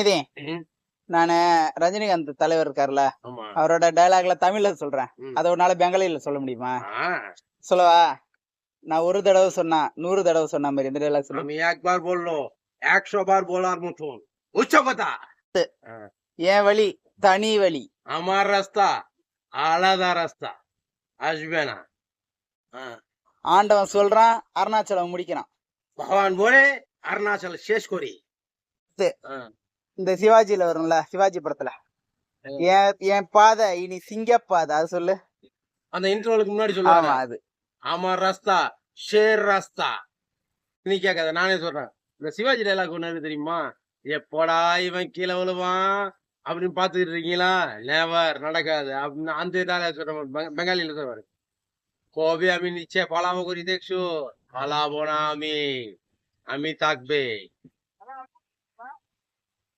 இது ம். நானு ரஜினிகாந்த் தலைவர் இருக்காருல்ல, ஆமா. அவரோட டயலாக்ல தமிழ்ல சொல்றேன். ம். அத உன்னால பெங்காலில சொல்ல முடியுமா? ஆ. சொல்லவா? நான் ஒரு தடவ சொன்னா, 100 தடவ சொன்ன மாரி இந்த டயலாக் சொல்லு. আমি একবার বললো 100 বার বলার মতন। বুঝছো কথা? হ্যাঁ। என் வழி, தனி வழி. আমার রাস্তা আলাদা রাস্তা। আসবে না। হ্যাঁ। ஆண்டவன் சொல்றான், அருணாச்சலம் முடிக்கிறான். ভগবান বলে অরুণাচল শেষ করি। হ্যাঁ। இந்த சிவாஜில வரும்ல, சிவாஜி படத்துல. என் பாதை இனி சிங்கப்பாதை. அது சொல்லு. அந்த இன்டர்வலுக்கு முன்னாடி ஆமா சொல்லுவாரு. அது. আমার রাস্তা ஷேர் ராஸ்தா. நீ கேட்காத நானே சொல்றேன். இந்த சிவாஜி டைலாக் ஒண்ணு இருக்கு தெரியுமா? எப்போடா இவன் கீழே விழுவான் அப்படின்னு பாத்துக்கிட்டு இருக்கீங்களா? நெவர் நடக்காது அப்படின்னு அந்த டைலாக் சொல்றேன். பெங்காலில சொல்றாரு. কবে আমি নিচে পালাবো করি দেখছো? পালাবো না আমি। আমি থাকবে।